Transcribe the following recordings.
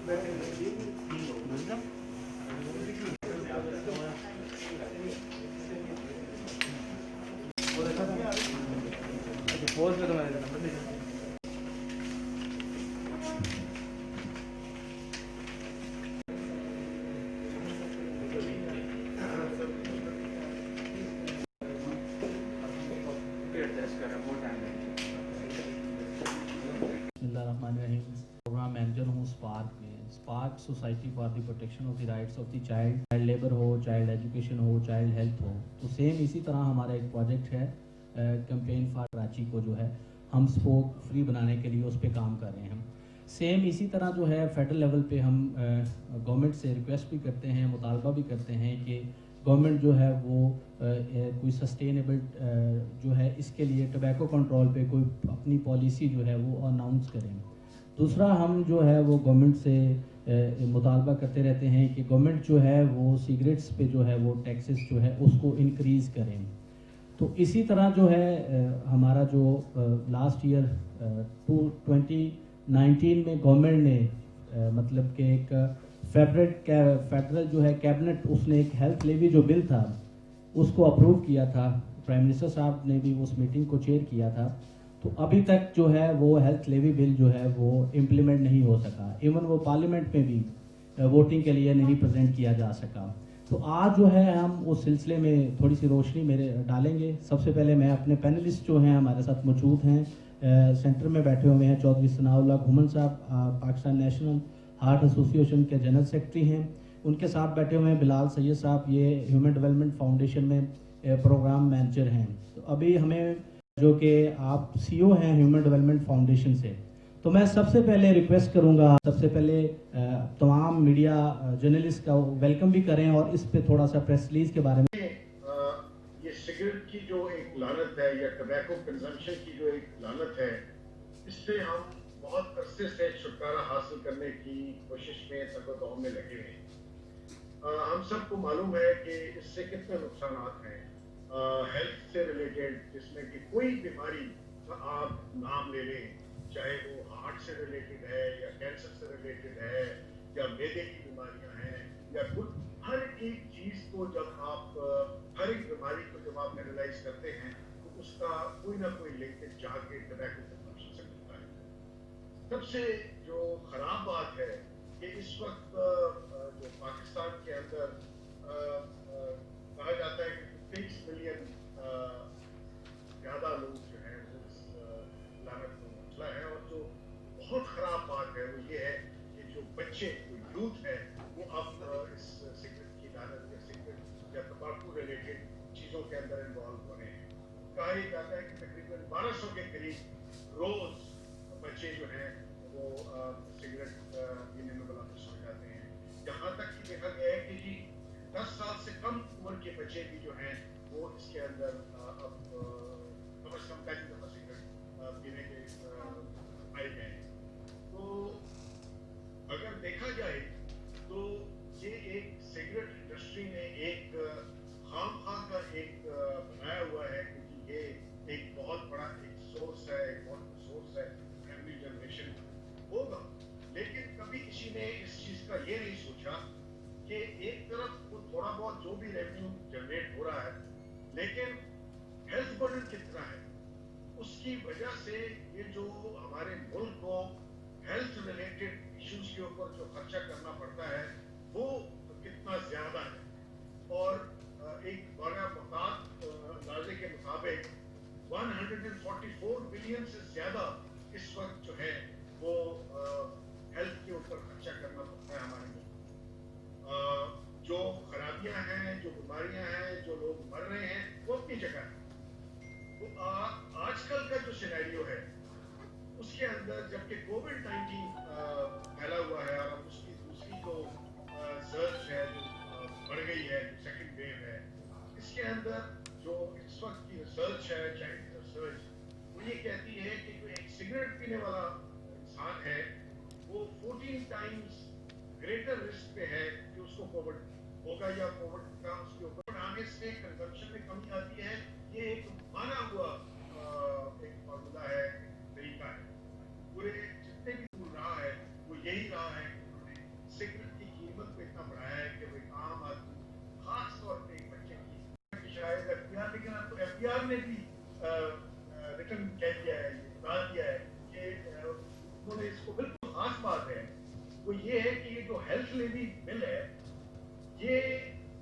Post में तो मैंने नंबर भेजा। प्रोग्राम मैनेजर हूँ स्पार्क में। Spark society for the protection of the rights of the child, child labour हो, चाइल्ड एजुकेशन हो, चाइल्ड हेल्थ हो। तो सेम इसी तरह हमारा एक प्रोजेक्ट है कैंपेन फॉर कराची को जो है हम स्मोक फ्री बनाने के लिए उस पर काम कर रहे हैं। हम सेम इसी तरह जो है फेडरल लेवल पे हम गवर्नमेंट से रिक्वेस्ट भी करते हैं, मुतालबा भी करते हैं कि गवर्नमेंट जो है वो कोई सस्टेनेबल जो है इसके लिए टोबैको कंट्रोल पे कोई अपनी पॉलिसी जो है वो अनाउंस करें। दूसरा हम जो है वो गवर्नमेंट से मुतालबा करते रहते हैं कि गवर्नमेंट जो है वो सिगरेट्स पे जो है वो टैक्सेस जो है उसको इंक्रीज़ करें। तो इसी तरह जो है हमारा जो लास्ट ईयर 2019 में गवर्नमेंट ने मतलब कि एक फेडरल जो है कैबिनेट उसने एक हेल्थ लेवी जो बिल था उसको अप्रूव किया था। प्राइम मिनिस्टर साहब ने भी उस मीटिंग को चेयर किया था। तो अभी तक जो है वो हेल्थ लेवी बिल जो है वो इम्प्लीमेंट नहीं हो सका। इवन वो पार्लियामेंट में भी वोटिंग के लिए नहीं प्रेजेंट किया जा सका। तो आज जो है हम उस सिलसिले में थोड़ी सी रोशनी मेरे डालेंगे। सबसे पहले मैं अपने पैनलिस्ट जो हैं हमारे साथ मौजूद हैं, सेंटर में बैठे हुए हैं चौधरी सनाउल्लाह घुमन साहब, पाकिस्तान नेशनल हार्ट एसोसिएशन के जनरल सेक्रेटरी हैं। उनके साथ बैठे हुए हैं बिलाल सैयद साहब, ये ह्यूमन डेवलपमेंट फाउंडेशन में प्रोग्राम मैनेजर हैं। तो अभी हमें जो कि आप सीईओ हैं ह्यूमन डेवलपमेंट फाउंडेशन से, तो मैं सबसे पहले रिक्वेस्ट करूंगा सबसे पहले तमाम मीडिया जर्नलिस्ट का वेलकम भी करें और इस पे थोड़ा सा प्रेस रिलीज के बारे में। ये सिगरेट की जो एक लानत है या टबैको कंजम्पशन की जो एक लानत है, इससे हम बहुत अरसे से छुटकारा हासिल करने की कोशिश में तगदौ में लगे हैं। हम सबको मालूम है कि इससे कितने नुकसान हैं हेल्थ से रिलेटेड, जिसमें कि कोई बीमारी आप नाम ले लें, चाहे वो हार्ट से रिलेटेड है या कैंसर से रिलेटेड है या मैदे की बीमारियां हैं या हर एक चीज को जब आप हर एक बीमारी को जब आप एनालाइज करते हैं तो उसका कोई ना कोई लिंकेज जाके टबैको कंजम्पशन से मिलता है। सबसे जो खराब बात है कि इस वक्त जो पाकिस्तान के अंदर कहा जाता है कि 23 मिलियन ज्यादा लोग जो हैं वो इस लानत में मुबतला है। और जो बहुत खराब बात है वो ये है कि जो बच्चे जो यूथ है वो अब इस सिगरेट की लानत या सिगरेट या तंबाकू रिलेटेड चीजों के अंदर इन्वॉल्व हो रहे हैं। कहा जाता है कि तकरीबन 1200 के करीब रोज बच्चे जो हैं वो सिगरेट पीने में मुलव्वस हो जाते हैं। यहाँ तक कि देखा गया है कि जी 10 साल से कम उम्र के बच्चे भी जो हैं वो इसके अंदर अब कम से कम पहली दफा सिगरेट पीने के आए गए हैं। तो अगर देखा जाए तो ये एक सिगरेट इंडस्ट्री ने एक खामखा का एक बनाया हुआ है, क्योंकि ये एक बहुत बड़ा एक सोर्स है, एक बहुत सोर्स है फैमिली जनरेशन होगा। लेकिन कभी किसी ने इस चीज का ये नहीं सोचा कि एक तरफ वो थोड़ा बहुत जो भी रेवेन्यू जनरेट हो रहा है, लेकिन हेल्थ बर्डन कितना है, उसकी वजह से ये जो हमारे मुल्क को हेल्थ रिलेटेड इश्यूज के ऊपर जो खर्चा करना पड़ता है वो कितना ज्यादा है। और एक बड़ा अंदाजे के मुताबिक 144 बिलियन से ज्यादा इस वक्त जो है वो हेल्थ के ऊपर खर्चा करना पड़ता है हमारे मुल्क। जो खराबियां हैं, जो बीमारियां हैं, जो लोग मर रहे हैं वो अपनी जगह है। तो आजकल का जो सिनेरियो है उसके अंदर जबकि कोविड-19 फैला हुआ है और अब उसकी दूसरी जो सर्च है जो बढ़ गई है, सेकंड वेव है, इसके अंदर जो इस वक्त की रिसर्च है, चाइल्ड रिसर्च, वो ये कहती है कि जो एक सिगरेट पीने वाला इंसान है वो 14 टाइम्स ग्रेटर रिस्क पे है कि उसको कोविड होगा या कोविड का उसके ऊपर आने से कंजम्पशन में कमी आती है। ये एक माना हुआ एक फॉर्मूला है, तरीका है। पूरे जितने भी दूर रहा है वो यही रहा है कि उन्होंने ने भी रिटर्न कह दिया है, बता दिया है कि उन्होंने इसको बिल्कुल खास बात है वो ये है कि ये जो हेल्थ लेवी बिल है, ये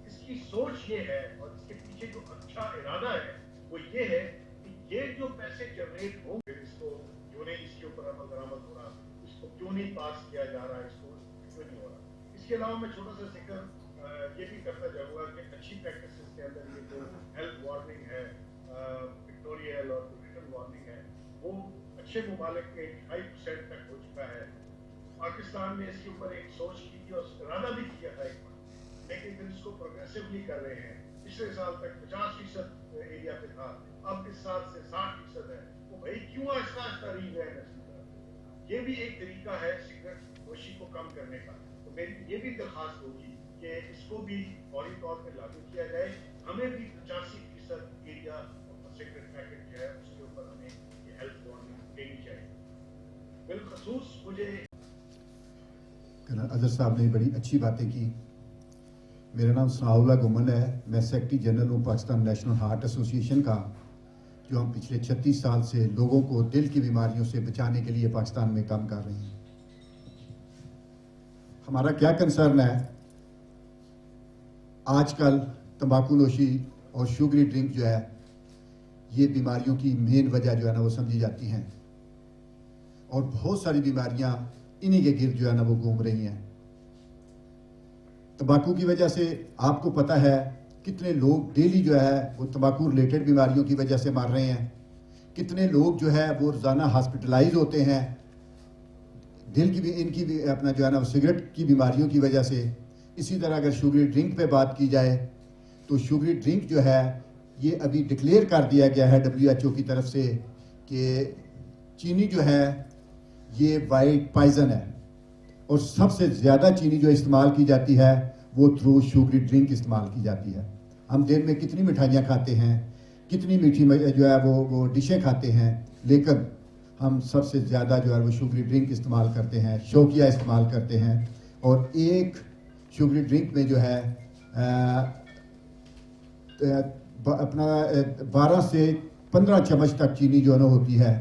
इसकी सोच ये है और इसके पीछे जो अच्छा इरादा है वो ये है कि ये जो पैसे जनरेट होंगे, इसको क्यों नहीं इसके ऊपर अमल दरामद हो रहा, इसको क्यों नहीं पास किया जा रहा, इसको क्यों नहीं हो रहा। इसके अलावा मैं छोटा सा जिक्र ये भी करता जाऊंगा कि अच्छी प्रैक्टिस के अंदर ये जो हेल्थ वार्निंग है, पिक्टोरियल और रिटन वार्निंग है, वो अच्छे मुमालिक के 5% तक हो चुका है। पाकिस्तान ने इसके ऊपर एक सोच की थी और इरादा भी किया था एक बार, लेकिन फिर इसको प्रोग्रेसिवली कर रहे हैं। पिछले साल तक 50% एरिया पे था, अब इस साल से 60% है। तो भाई क्यों आहिस्ता आहिस्ता री गए हैं? ये भी एक तरीका है सिगरेट नोशी को कम करने का। तो मेरी ये भी दरखास्त होगी कि इसको भी फौरी तौर पर लागू किया जाए। हमें भी 85% एरिया सिगरेट पैकेट जो है उसके ऊपर हमें ये हेल्थ वार्निंग देनी चाहिए। बिलखसूस मुझे अजहर साहब ने बड़ी अच्छी बातें की। मेरा नाम सनाउल्लाह गुमन है, मैं सेक्रेटरी जनरल हूँ पाकिस्तान नेशनल हार्ट एसोसिएशन का, जो हम पिछले 36 साल से लोगों को दिल की बीमारियों से बचाने के लिए पाकिस्तान में काम कर रहे हैं। हमारा क्या कंसर्न है, आजकल तंबाकू नोशी और शुगरी ड्रिंक जो है ये बीमारियों की मेन वजह जो है ना वो समझी जाती हैं, और बहुत सारी बीमारियां इन्हीं के गिर्द जो है ना वो घूम रही हैं। तंबाकू की वजह से आपको पता है कितने लोग डेली जो है वो तंबाकू रिलेटेड बीमारियों की वजह से मर रहे हैं, कितने लोग जो है वो रोज़ाना हॉस्पिटलाइज होते हैं दिल की भी, इनकी भी अपना जो है ना वो सिगरेट की बीमारियों की वजह से। इसी तरह अगर शुगरी ड्रिंक पे बात की जाए तो शुगरी ड्रिंक जो है ये अभी डिक्लेयर कर दिया गया है WHO की तरफ से कि चीनी जो है ये वाइट पॉइजन है, और सबसे ज़्यादा चीनी जो इस्तेमाल की जाती है वो थ्रू शुगरी ड्रिंक इस्तेमाल की जाती है। हम दिन में कितनी मिठाइयाँ खाते हैं, कितनी मीठी जो है वो डिशें खाते हैं, लेकिन हम सबसे ज़्यादा जो है वो शुगरी ड्रिंक इस्तेमाल करते हैं, शौकिया इस्तेमाल करते हैं। और एक शुगरी ड्रिंक में जो है अपना 12 से 15 चम्मच तक चीनी जो है ना होती है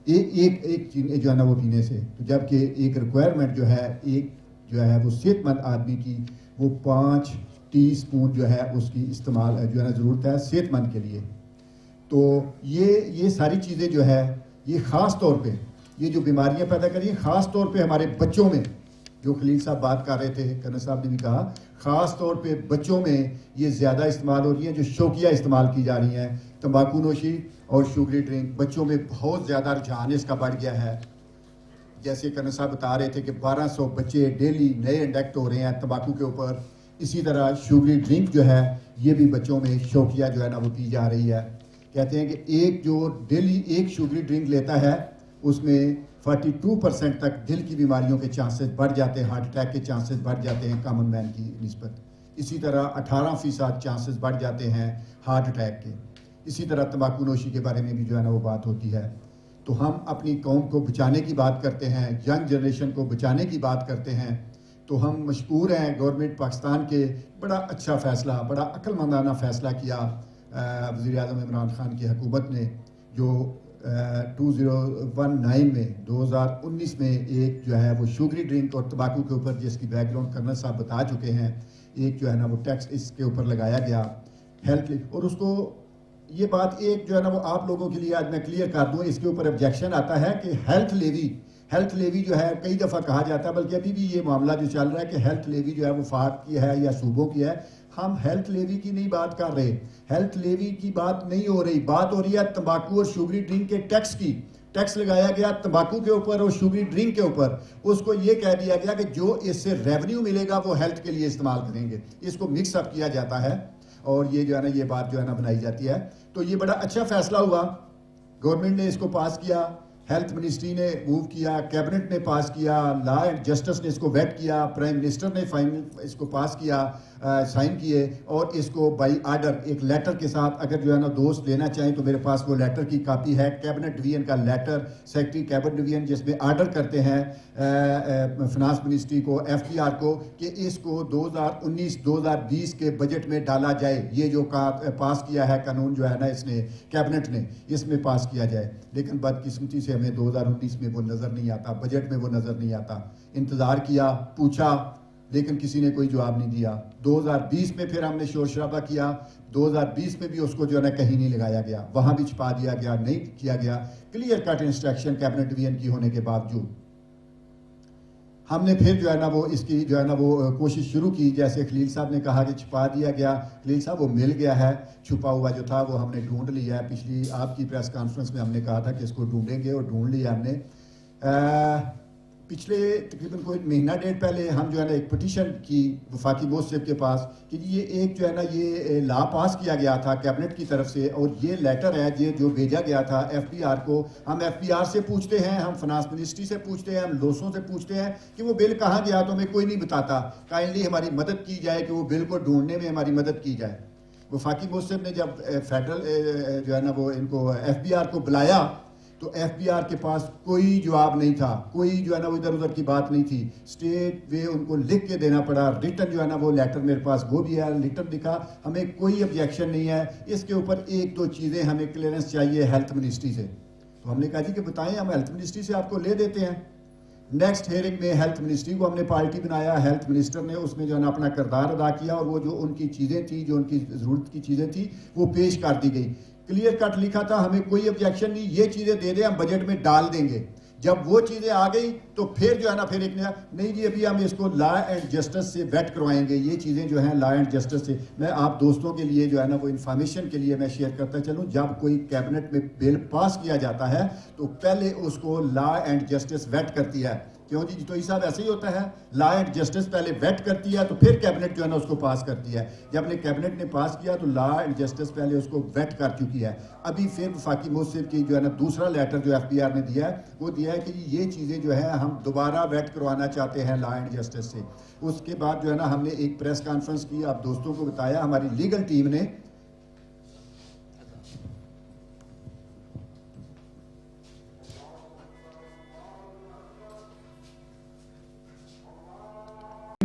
एक चीनी जो है ना वो पीने से, तो जबकि एक रिक्वायरमेंट जो है एक जो है वो सेहतमंद आदमी की वो 5 टीस्पून जो है उसकी इस्तेमाल जो है ना ज़रूरत है सेहतमंद के लिए। तो ये सारी चीज़ें जो है ये ख़ास तौर पे ये जो बीमारियां पैदा कर रही हैं, ख़ास तौर पे हमारे बच्चों में, जो खलील साहब बात कर रहे थे, कर्नल साहब ने भी कहा, ख़ास तौर पे बच्चों में ये ज़्यादा इस्तेमाल हो रही हैं, जो शौकिया इस्तेमाल की जा रही हैं। तंबाकू नोशी और शुगरी ड्रिंक बच्चों में बहुत ज़्यादा रुझान इसका बढ़ गया है। जैसे कर्नल साहब बता रहे थे कि 1200 बच्चे डेली नए इंडेक्ट हो रहे हैं तंबाकू के ऊपर। इसी तरह शुगरी ड्रिंक जो है ये भी बच्चों में शौकिया जो है ना वो पी जा रही है। कहते हैं कि एक जो डेली एक शुगरी ड्रिंक लेता है उसमें 42% तक दिल की बीमारियों के चांसेस बढ़ जाते हैं, हार्ट अटैक के चांसेस बढ़ जाते हैं कॉमन मैन की निस्बत। इसी तरह 18% चांसेस बढ़ जाते हैं हार्ट अटैक के। इसी तरह तंबाकू नोशी के बारे में भी जो है ना वो बात होती है। तो हम अपनी कौम को बचाने की बात करते हैं, यंग जनरेशन को बचाने की बात करते हैं, तो हम मशकूर हैं गवर्नमेंट पाकिस्तान के बड़ा अच्छा फ़ैसला, बड़ा अक्लमंदाना फ़ैसला किया वज़ीर आज़म इमरान खान की हुकूमत ने, जो 2019 में 2019 में एक जो है वो शुगरी ड्रिंक और तंबाकू के ऊपर, जिसकी बैकग्राउंड कर्नल साहब बता चुके हैं, एक जो है ना वो टैक्स इसके ऊपर लगाया गया हेल्थ। और उसको ये बात एक जो है ना वो आप लोगों के लिए आज मैं क्लियर कर दूं, इसके ऊपर ऑब्जेक्शन आता है कि हेल्थ लेवी जो है कई दफ़ा कहा जाता है, बल्कि अभी भी ये मामला जो चल रहा है कि हेल्थ लेवी जो है वो फाक की है या सूबों की है। हम हेल्थ लेवी की नहीं बात कर रहे, हेल्थ लेवी की बात नहीं हो रही, बात हो रही है तंबाकू और शुगरी ड्रिंक के टैक्स की। टैक्स लगाया गया तंबाकू के ऊपर और शुगरी ड्रिंक के ऊपर। उसको ये कह दिया गया कि जो इससे रेवेन्यू मिलेगा वो हेल्थ के लिए इस्तेमाल करेंगे। इसको मिक्सअप किया जाता है और ये जो है ना ये बात जो है ना बनाई जाती है। तो ये बड़ा अच्छा फैसला हुआ, गवर्नमेंट ने इसको पास किया। ہیلتھ منسٹری نے موو کیا, کیبنٹ نے پاس کیا, لا اینڈ جسٹس نے اس کو ویٹ کیا, پرائم منسٹر نے فائنل اس کو پاس کیا, سائن کیے, اور اس کو بائی آرڈر ایک لیٹر کے ساتھ, اگر جو ہے نا دوست لینا چاہیں تو میرے پاس وہ لیٹر کی کاپی ہے, کیبنٹ ڈویژن کا لیٹر, سیکرٹری کیبنٹ ڈویژن, جس میں آرڈر کرتے ہیں فنانس منسٹری کو, ایف پی آر کو, کہ اس کو 2019-2020 کے بجٹ میں ڈالا جائے. یہ جو پاس کیا ہے قانون جو ہے نا اس نے کیبنٹ نے, اس میں پاس کیا جائے. لیکن بدقسمتی سے ہمیں 2019 میں وہ نظر نہیں آتا, بجٹ میں وہ نظر نہیں آتا. انتظار کیا, پوچھا, لیکن کسی نے کوئی جواب نہیں دیا. 2020 میں پھر ہم نے شور شرابہ کیا, 2020 میں بھی اس کو جو ہے نا کہیں نہیں لگایا گیا, وہاں بھی چھپا دیا گیا, نہیں کیا گیا. Clear cut instruction cabinet division کی ہونے کے باوجود ہم نے پھر جو ہے نا وہ اس کی جو ہے نا وہ کوشش شروع کی. جیسے خلیل صاحب نے کہا کہ چھپا دیا گیا, خلیل صاحب وہ مل گیا ہے, چھپا ہوا جو تھا وہ ہم نے ڈھونڈ لیا ہے. پچھلی آپ کی پریس کانفرنس میں ہم نے کہا تھا کہ اس کو ڈھونڈیں گے, اور ڈھونڈ لیا ہم نے. پچھلے تقریباً کوئی مہینہ ڈیڑھ پہلے ہم جو ہے نا ایک پٹیشن کی وفاقی موصف کے پاس کہ یہ ایک جو ہے نا یہ لا پاس کیا گیا تھا کیبنٹ کی طرف سے, اور یہ لیٹر ہے یہ جو بھیجا گیا تھا ایف پی آر کو. ہم ایف پی آر سے پوچھتے ہیں, ہم فنانس منسٹری سے پوچھتے ہیں, ہم لوسوں سے پوچھتے ہیں کہ وہ بل کہاں گیا, تو ہمیں کوئی نہیں بتاتا. کائنڈلی ہماری مدد کی جائے کہ وہ بل کو ڈھونڈنے میں ہماری مدد کی جائے. وفاقی موصف نے جب فیڈرل جو ہے نا وہ ان کو ایف پی آر کو بلایا تو ایف پی آر کے پاس کوئی جواب نہیں تھا, کوئی جو ہے نا وہ ادھر ادھر کی بات نہیں تھی. اسٹیٹ وے ان کو لکھ کے دینا پڑا, ریٹن جو ہے نا وہ لیٹر میرے پاس وہ بھی ہے, لیٹر لکھا, ہمیں کوئی آبجیکشن نہیں ہے. اس کے اوپر ایک دو چیزیں ہمیں کلیئرنس چاہیے ہیلتھ منسٹری سے. تو ہم نے کہا جی کہ بتائیں, ہم ہیلتھ منسٹری سے آپ کو لے دیتے ہیں. نیکسٹ ہیئرنگ میں ہیلتھ منسٹری کو ہم نے پارٹی بنایا, ہیلتھ منسٹر نے اس میں جو ہے نا اپنا کردار ادا کیا, اور وہ جو ان کی چیزیں تھیں, جو ان کی ضرورت کی چیزیں تھیں, وہ پیش کر دی گئی. کلیئر کٹ لکھا تھا, ہمیں کوئی آبجیکشن نہیں, یہ چیزیں دے دیں, ہم بجٹ میں ڈال دیں گے. جب وہ چیزیں آ گئی تو پھر جو ہے نا پھر ایک نیا, نہیں جی ابھی ہم اس کو لا اینڈ جسٹس سے ویٹ کروائیں گے. یہ چیزیں جو ہیں لا اینڈ جسٹس سے, میں آپ دوستوں کے لیے جو ہے نا وہ انفارمیشن کے لیے میں شیئر کرتا چلوں, جب کوئی کیبنٹ میں بل پاس کیا جاتا ہے تو پہلے اس کو لا اینڈ جسٹس ویٹ کرتی ہے. کیوں جی جتوئی صاحب ایسے ہی ہوتا ہے, لا اینڈ جسٹس پہلے ویٹ کرتی ہے تو پھر کیبنٹ جو ہے نا اس کو پاس کرتی ہے. جب نے کیبنٹ نے پاس کیا تو لا اینڈ جسٹس پہلے اس کو ویٹ کر چکی ہے. ابھی پھر وفاقی موصف کی جو ہے نا دوسرا لیٹر جو ایف پی آر نے دیا ہے وہ دیا ہے کہ یہ چیزیں جو ہے ہم دوبارہ ویٹ کروانا چاہتے ہیں لا اینڈ جسٹس سے. اس کے بعد جو ہے نا ہم نے ایک پریس کانفرنس کی, آپ دوستوں کو بتایا, ہماری لیگل ٹیم نے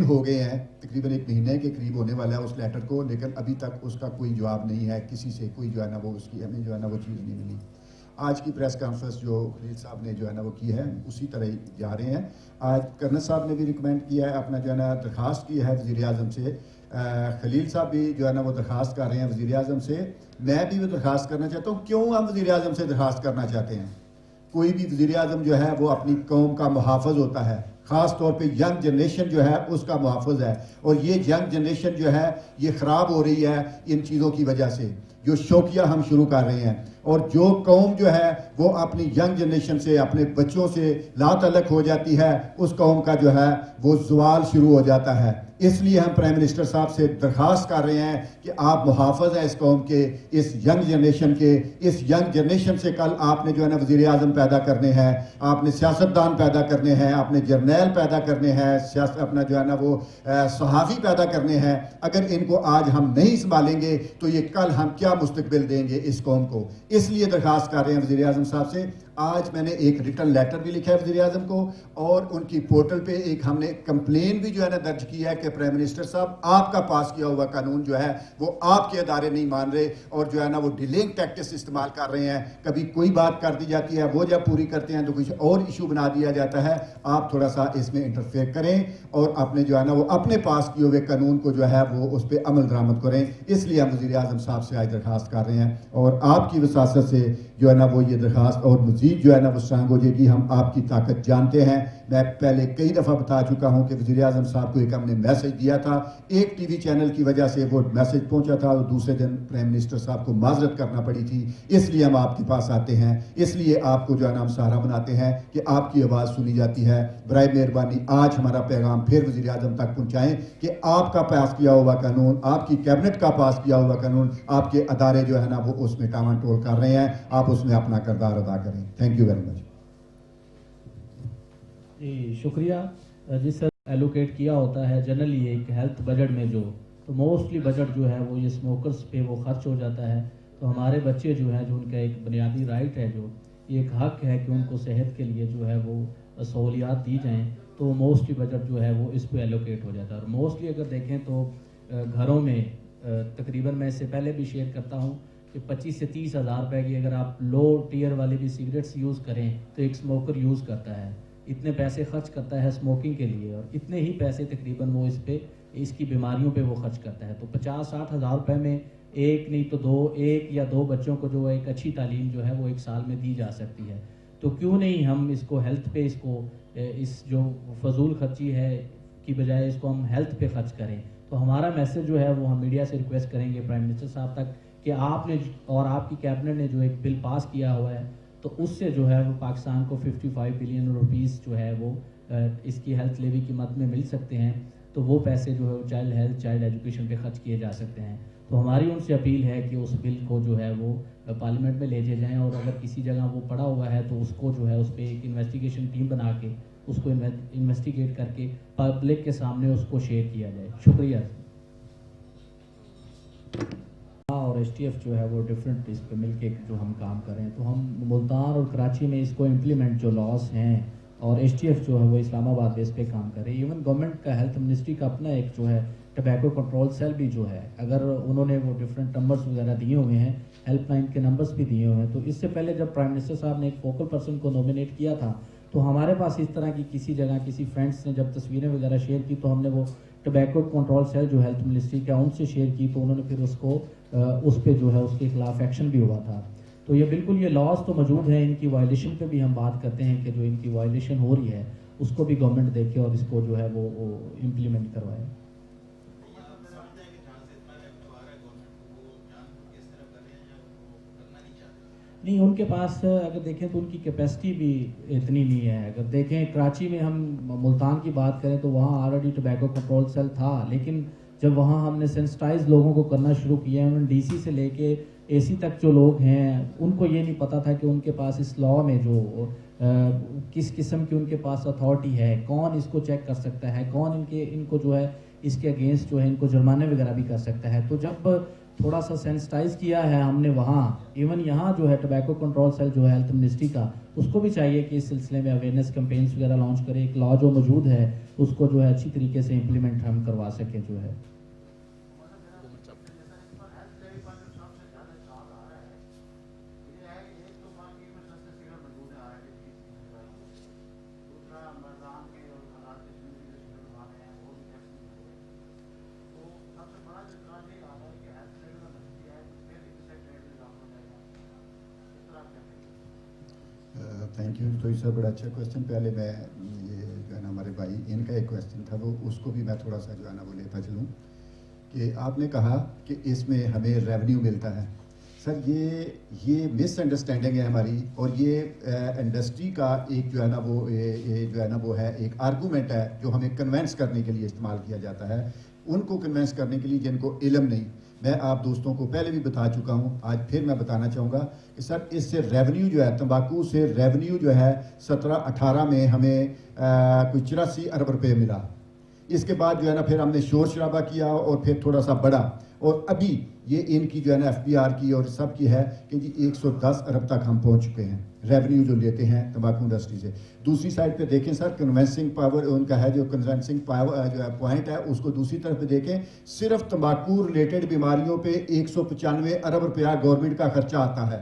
ہو گئے ہیں, تقریباً ایک مہینے کے قریب ہونے والا ہے اس لیٹر کو, لیکن ابھی تک اس کا کوئی جواب نہیں ہے کسی سے, کوئی جو ہے نا وہ اس کی ہمیں جو ہے نا وہ چیز نہیں ملی. آج کی پریس کانفرنس جو خلیل صاحب نے جو ہے نا وہ کی ہے اسی طرح ہی جا رہے ہیں. آج کرنل صاحب نے بھی ریکمینڈ کیا ہے, اپنا جو ہے نا درخواست کی ہے وزیر اعظم سے. خلیل صاحب بھی جو ہے نا وہ درخواست کر رہے ہیں وزیر اعظم سے. میں بھی وہ درخواست کرنا چاہتا ہوں. کیوں ہم وزیر اعظم سے درخواست کرنا چاہتے ہیں؟ کوئی بھی وزیر اعظم جو ہے وہ اپنی قوم کا محافظ ہوتا ہے, خاص طور پہ ینگ جنریشن جو ہے اس کا محافظ ہے. اور یہ ینگ جنریشن جو ہے یہ خراب ہو رہی ہے ان چیزوں کی وجہ سے, جو شوقیہ ہم شروع کر رہے ہیں. اور جو قوم جو ہے وہ اپنی ینگ جنریشن سے, اپنے بچوں سے لا تعلق ہو جاتی ہے, اس قوم کا جو ہے وہ زوال شروع ہو جاتا ہے. اس لیے ہم پرائم منسٹر صاحب سے درخواست کر رہے ہیں کہ آپ محافظ ہیں اس قوم کے, اس ینگ جنریشن کے. اس ینگ جنریشن سے کل آپ نے جو ہے نا وزیر اعظم پیدا کرنے ہیں, آپ نے سیاستدان پیدا کرنے ہیں, آپ نے جرنیل پیدا کرنے ہیں, اپنا جو ہے نا وہ صحافی پیدا کرنے ہیں. اگر ان کو آج ہم نہیں سنبھالیں گے تو یہ کل ہم کیا مستقبل دیں گے اس قوم کو. اس لیے درخواست کر رہے ہیں وزیر اعظم صاحب سے. آج میں نے ایک ریٹن لیٹر بھی لکھا ہے وزیر اعظم کو, اور ان کی پورٹل پہ ایک ہم نے کمپلین بھی جو ہے نا درج کی ہے کہ پرائم منسٹر صاحب آپ کا پاس کیا ہوا قانون جو ہے وہ آپ کے ادارے نہیں مان رہے, اور جو ہے نا وہ ڈیلنگ ٹیکٹس استعمال کر رہے ہیں. کبھی کوئی بات کر دی جاتی ہے, وہ جب پوری کرتے ہیں تو کچھ اور ایشو بنا دیا جاتا ہے. آپ تھوڑا سا اس میں انٹرفیئر کریں اور اپنے جو ہے نا وہ اپنے پاس کیے ہوئے قانون کو جو ہے وہ اس پہ عمل درآمد کریں. اس لیے ہم وزیر اعظم صاحب سے آج درخواست کر رہے ہیں, اور آپ کی وساست سے جو ہے نا وہ یہ درخواست اور مزید جو ہے نا وہ اسٹرانگ ہو جائے گی. ہم آپ کی طاقت جانتے ہیں. میں پہلے کئی دفعہ بتا چکا ہوں کہ وزیر اعظم صاحب کو ایک ہم نے میسج دیا تھا, ایک ٹی وی چینل کی وجہ سے وہ میسج پہنچا تھا, اور دوسرے دن پرائم منسٹر صاحب کو معذرت کرنا پڑی تھی. اس لیے ہم آپ کے پاس آتے ہیں, اس لیے آپ کو جو ہے نا ہم سہارا بناتے ہیں کہ آپ کی آواز سنی جاتی ہے. برائے مہربانی آج ہمارا پیغام پھر وزیر اعظم تک پہنچائیں کہ آپ کا پاس کیا ہوا قانون, آپ کی کیبنٹ کا پاس کیا ہوا قانون, آپ کے ادارے جو ہے نا وہ اس میں ٹامان ٹول کر رہے ہیں, آپ اس میں اپنا کردار ادا کریں. Thank you very much. जी शुक्रिया। जिस एलोकेट किया होता है जनरली एक हेल्थ बजट में जो, तो मोस्टली बजट जो है वो ये स्मोकर्स पे वो खर्च हो जाता है। तो हमारे बच्चे जो हैं, जो उनका एक बुनियादी राइट है, जो ये एक हक है कि उनको सेहत के लिए जो है वो सहूलियात दी जाएँ, तो मोस्टली बजट जो है वो इस पे एलोकेट हो जाता है। और मोस्टली अगर देखें तो घरों में तकरीबन मैं इससे पहले भी शेयर करता हूँ कि 25 से 30 हज़ार रुपये की अगर आप लो टियर वाली भी सिगरेट्स यूज़ करें तो एक स्मोकर यूज़ करता है, इतने पैसे खर्च करता है स्मोकिंग के लिए, और इतने ही पैसे तकरीबन वो इस पे इसकी बीमारियों पे वो खर्च करता है। तो 50-60 हज़ार रुपये में एक नहीं तो एक या दो बच्चों को जो एक अच्छी तालीम जो है वो एक साल में दी जा सकती है। तो क्यों नहीं हम इसको हेल्थ पे, इसको इस जो फजूल खर्ची है की बजाय इसको हम हेल्थ पे खर्च करें। तो हमारा मैसेज जो है वो हम मीडिया से रिक्वेस्ट करेंगे प्राइम मिनिस्टर साहब तक कि आपने और आपकी कैबिनेट ने जो एक बिल पास किया हुआ है, तो उससे जो है वो पाकिस्तान को 55 बिलियन रुपीस जो है वो इसकी हेल्थ लेवी की मद में मिल सकते हैं। तो वो पैसे जो है वो चाइल्ड हेल्थ, चाइल्ड एजुकेशन पे खर्च किए जा सकते हैं। तो हमारी उनसे अपील है कि उस बिल को जो है वो पार्लियामेंट में ले जाएँ, और अगर किसी जगह वो पड़ा हुआ है तो उसको जो है उस पर एक इन्वेस्टिगेशन टीम बना के उसको इन्वेस्टिगेट करके पब्लिक के सामने उसको शेयर किया जाए। शुक्रिया। और STF जो है वो डिफरेंट इस पे मिलके जो हम काम कर रहे हैं, तो हम मुल्तान और कराची में इसको इम्प्लीमेंट जो लॉस हैं, और STF जो है वो इस्लामाबाद बेस पे काम कर रहे हैं। इवन गवर्नमेंट का हेल्थ मिनिस्ट्री का अपना एक जो है टबैको कंट्रोल सेल भी जो है, अगर उन्होंने वो डिफरेंट नंबर्स वगैरह दिए हुए हैं, हेल्पलाइन के नंबर्स भी दिए हुए हैं। तो इससे पहले जब प्राइम मिनिस्टर साहब ने एक फोकल पर्सन को नॉमिनेट किया था, तो हमारे पास इस तरह की किसी जगह किसी फ्रेंड्स ने जब तस्वीरें वगैरह शेयर की, तो हमने वो टबैको कंट्रोल सेल जो हेल्थ मिनिस्ट्री का उनसे शेयर की, तो उन्होंने फिर उसको उस पर जो है उसके खिलाफ एक्शन भी हुआ था। तो ये बिल्कुल ये लॉज तो मौजूद है, इनकी वायलेशन पे भी हम बात करते हैं कि जो इनकी वायलेशन हो रही है उसको भी गवर्नमेंट देखे और इसको जो है वो इम्प्लीमेंट करवाए। नहीं, उनके पास अगर देखें तो उनकी कैपेसिटी भी इतनी नहीं है। अगर देखें कराची में हम मुल्तान की बात करें तो वहाँ ऑलरेडी टबैको कंट्रोल सेल था, लेकिन जब वहाँ हमने सेंसिटाइज लोगों को करना शुरू किया, उन्होंने DC से लेके AC तक जो लोग हैं उनको ये नहीं पता था कि उनके पास इस लॉ में जो किस किस्म की उनके पास अथॉरिटी है, कौन इसको चेक कर सकता है, कौन इनको जो है इसके अगेंस्ट जो है इनको जुर्माने वगैरह भी कर सकता है। तो जब थोड़ा सा सेंसिटाइज किया है हमने वहाँ, इवन यहाँ जो है टबैको कंट्रोल सेल जो है हेल्थ मिनिस्ट्री का, उसको भी चाहिए कि इस सिलसिले में अवेयरनेस कैंपेन्स वगैरह लॉन्च करे, एक लॉ जो मौजूद है उसको जो है अच्छी तरीके से इम्प्लीमेंट हम करवा सकें जो है। Thank you. तो इससे बड़ा अच्छा क्वेश्चन, पहले मैं ये जो है ना हमारे भाई इनका एक क्वेश्चन था वो उसको भी मैं थोड़ा सा जो है ना वो लेता चलूँ कि आपने कहा कि इसमें हमें रेवेन्यू मिलता है। सर ये मिसअंडरस्टैंडिंग है हमारी, और ये इंडस्ट्री का एक जो है ना वो जो है ना वो है एक आर्गूमेंट है जो हमें कन्वेंस करने के लिए इस्तेमाल किया जाता है, उनको कन्वेंस करने के लिए जिनको इल्म नहीं। मैं आप दोस्तों को पहले भी बता चुका हूं, आज फिर मैं बताना चाहूँगा कि सर इससे रेवेन्यू जो है, तंबाकू से रेवेन्यू जो है 17-18 में हमें कोई 84 अरब रुपए मिला। इसके बाद जो है ना फिर हमने शोर शराबा किया और फिर थोड़ा सा बढ़ा, और अभी ये इनकी जो है ना FBR की और सब की है कि जी 110 अरब तक हम पहुंच चुके हैं रेवेन्यू जो लेते हैं तंबाकू इंडस्ट्री से। दूसरी साइड पे देखें सर, कन्वेंसिंग पावर उनका है, जो कन्वेंसिंग पावर जो है पॉइंट है, उसको दूसरी तरफ पे देखें, सिर्फ तंबाकू रिलेटेड बीमारियों पे 195 अरब रुपया गवर्नमेंट का खर्चा आता है।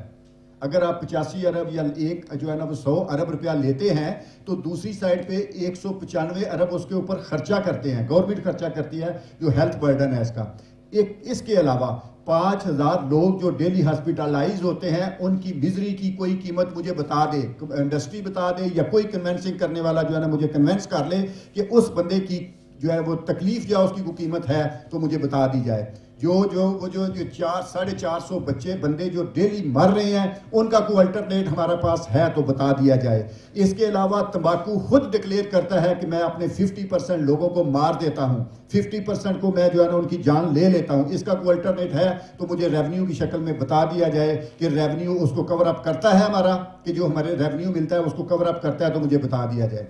अगर आप 85 अरब या एक जो है ना वो 100 अरब रुपया लेते हैं, तो दूसरी साइड पे 195 अरब उसके ऊपर खर्चा करते हैं, गवर्नमेंट खर्चा करती है, जो हेल्थ बर्डन है इसका। एक इसके अलावा 5000 लोग जो डेली हॉस्पिटलाइज होते हैं, उनकी मिजरी की कोई कीमत मुझे बता दे, इंडस्ट्री बता दे या कोई कन्वेंसिंग करने वाला जो है ना मुझे कन्वेंस कर ले कि उस बंदे की जो है वो तकलीफ या उसकी कोई कीमत है तो मुझे बता दी जाए। जो 400-450 बच्चे बंदे जो डेली मर रहे हैं, उनका कोई अल्टरनेट हमारे पास है तो बता दिया जाए। इसके अलावा तंबाकू खुद डिक्लेयर करता है कि मैं अपने 50% लोगों को मार देता हूं, 50% को मैं जो है ना उनकी जान ले लेता हूं। इसका कोई अल्टरनेट है तो मुझे रेवेन्यू की शक्ल में बता दिया जाए कि रेवेन्यू उसको कवर अप करता है हमारा, कि जो हमारे रेवेन्यू मिलता है उसको कवर अप करता है तो मुझे बता दिया जाए।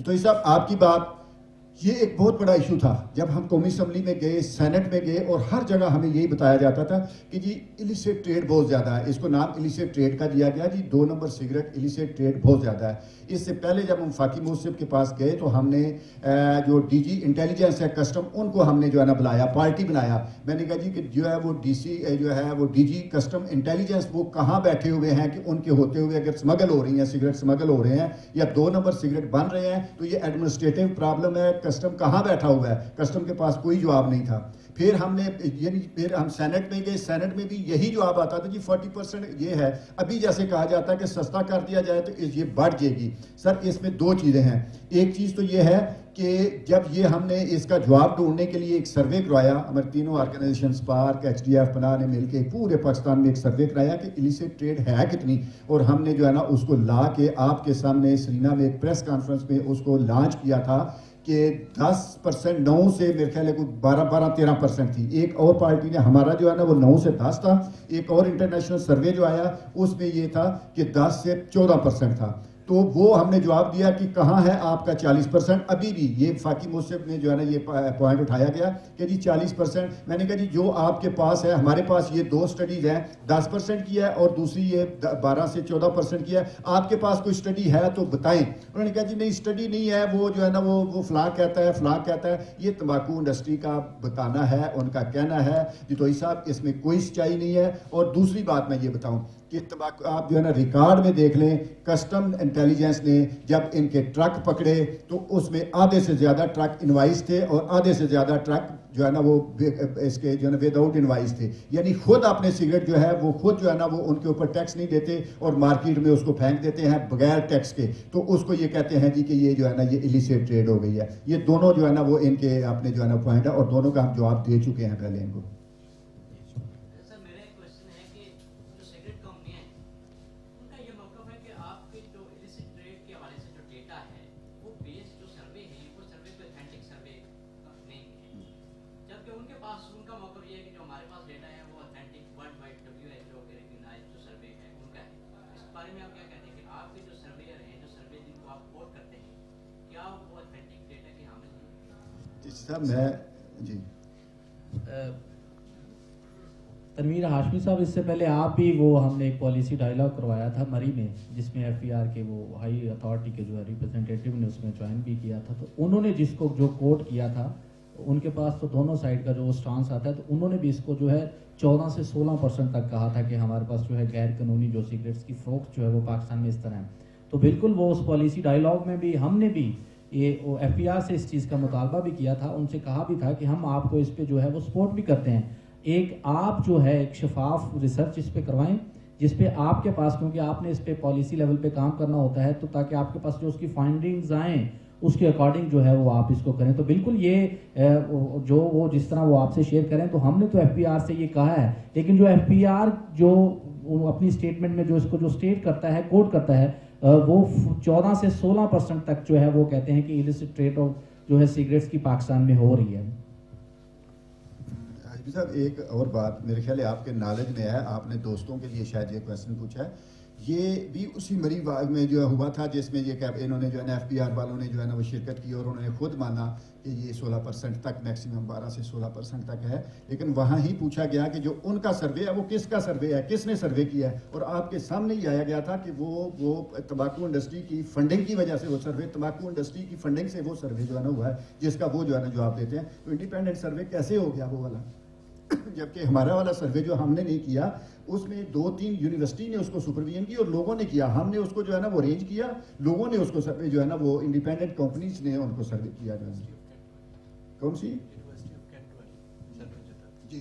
तो साहब आपकी बात, ये एक बहुत बड़ा इशू था जब हम कौमी असम्बली में गए, सेनेट में गए, और हर जगह हमें यही बताया जाता था कि जी इलिसिट ट्रेड बहुत ज़्यादा है। इसको नाम इलिसिट ट्रेड का दिया गया जी, 2 नंबर सिगरेट इलिसिट ट्रेड बहुत ज़्यादा है। इससे पहले जब हम फाकी मुंसिफ के पास गए तो हमने जो डीजी इंटेलिजेंस है कस्टम, उनको हमने जो है ना बुलाया, पार्टी बनाया। मैंने कहा जी कि जो है वो डीसी जो है वो डीजी कस्टम इंटेलिजेंस वो कहाँ बैठे हुए हैं कि उनके होते हुए अगर स्मगल हो रही हैं, सिगरेट स्मगल हो रहे हैं या 2 नंबर सिगरेट बन रहे हैं, तो ये एडमिनिस्ट्रेटिव प्रॉब्लम है। कस्टम कहाँ बैठा हुआ है? कस्टम के पास कोई जवाब नहीं था। फिर हम सेनेट में गए, सेनेट में भी यही जवाब आता था जी 40% ये है। अभी जैसे कहा जाता है कि सस्ता कर दिया जाए तो ये बढ़ जाएगी। सर इसमें 2 चीज़ें हैं। एक चीज़ तो ये है कि जब ये हमने इसका जवाब ढूंढने के लिए एक सर्वे करवाया, हमारे तीनों ऑर्गेनाइजेशन स्पार्क, HDF, पनाह ने मिलकर पूरे पाकिस्तान में एक सर्वे कराया कि इलिसिट ट्रेड है कितनी, और हमने जो है ना उसको ला के आपके सामने सरीना में एक प्रेस कॉन्फ्रेंस में उसको लॉन्च किया था कि 10%, 9 से मेरे ख्याल है कोई 12-13% थी। एक और पार्टी ने, हमारा जो है ना वो 9 से 10 था। एक और इंटरनेशनल सर्वे जो आया उसमें ये था कि 10 से 14% था। तो वो हमने जवाब दिया कि कहाँ है आपका 40%? अभी भी ये फाकी मुंसिफ ने जो है ना ये पॉइंट उठाया गया कि जी 40%। मैंने कहा जी जो आपके पास है, हमारे पास ये 2 स्टडीज़ हैं, 10% की है और दूसरी ये 12 से 14% की है। आपके पास कोई स्टडी है तो बताएं। उन्होंने कहा जी नहीं स्टडी नहीं है, वो जो है ना वो फलां कहता है, फलां कहता है। ये तंबाकू इंडस्ट्री का बताना है, उनका कहना है। जितोई साहब इसमें कोई सच्चाई नहीं है। और दूसरी बात मैं ये बताऊँ कि तंबाकू आप जो है ना रिकॉर्ड में देख लें, कस्टम इंटेलिजेंस ने जब इनके ट्रक पकड़े तो उसमें आधे से ज़्यादा ट्रक इनवाइस थे और आधे से ज़्यादा ट्रक जो है ना वो इसके जो है ना विदाउट इनवाइस थे। यानी खुद अपने सिगरेट जो है वो खुद जो है ना वो उनके ऊपर टैक्स नहीं देते और मार्केट में उसको फेंक देते हैं बगैर टैक्स के। तो उसको ये कहते हैं जी कि ये जो है ना ये इलिसिट ट्रेड हो गई है। ये दोनों जो है ना वो इनके अपने जो है ना पॉइंट है, और दोनों का हम जवाब दे चुके हैं पहले इनको। तनवीर हाशमी साहब, इससे पहले आप भी वो हमने एक पॉलिसी डायलॉग करवाया था मरी में, जिसमें FPR के वो हाई अथॉरिटी के जो है रिप्रेजेंटेटिव ने उसमें ज्वाइन भी किया था। तो उन्होंने जिसको जो कोट किया था, उनके पास तो दोनों साइड का जो स्टांस आता है, तो उन्होंने भी इसको जो है 14 से 16% तक कहा था कि हमारे पास जो है गैर कानूनी जो सिगरेट्स की फरोख्त जो है वो पाकिस्तान में इस तरह है। तो बिल्कुल वो उस पॉलिसी डायलॉग में भी हमने भी ये FPR से इस चीज़ का मुतालबा भी किया था, उनसे कहा भी था कि हम आपको इस पे जो है वो सपोर्ट भी करते हैं। एक आप जो है एक शफाफ रिसर्च इस पे करवाएं जिस पे आपके पास, क्योंकि आपने इस पे पॉलिसी लेवल पे काम करना होता है, तो ताकि आपके पास जो उसकी फाइंडिंग्स आएँ उसके अकॉर्डिंग जो है वो आप इसको करें। तो बिल्कुल ये जो वो जिस तरह वो आपसे शेयर करें, तो हमने तो FPR से ये कहा है, लेकिन जो FPR जो अपनी स्टेटमेंट में जो इसको जो स्टेट करता है, कोट करता है, वो 14 से 16% तक जो है वो कहते हैं कि इलिसिट ट्रेड ऑफ जो है सिगरेट्स की पाकिस्तान में हो रही है। साहब एक और बात मेरे ख्याल है आपके नॉलेज में है, आपने दोस्तों के लिए शायद ये क्वेश्चन पूछा है, ये भी उसी मरी बाग में जो हुआ था जिसमें ये इन्होंने जो है ना FPR वालों ने जो है ना वो शिरकत की और उन्होंने खुद माना कि ये 16% तक, मैक्सिमम 12 से 16% तक है। लेकिन वहाँ ही पूछा गया कि जो उनका सर्वे है वो किसका सर्वे है, किसने सर्वे किया है, और आपके सामने ही आया गया था कि वो तंबाकू इंडस्ट्री की फंडिंग की वजह से वो सर्वे, तंबाकू इंडस्ट्री की फंडिंग से वो सर्वे जो है ना हुआ है, जिसका वो जो है ना जवाब देते हैं। तो इंडिपेंडेंट सर्वे कैसे हो गया वो वाला, जबकि हमारा वाला सर्वे जो हमने नहीं किया उसमें 2-3 यूनिवर्सिटी ने उसको सुपरविजन की और लोगों ने किया, हमने उसको जो है ना वो अरेंज किया, लोगों ने उसको सर्वे जो है ना वो इंडिपेंडेंट कंपनीज ने उनको सर्वे किया। कौन सी? जी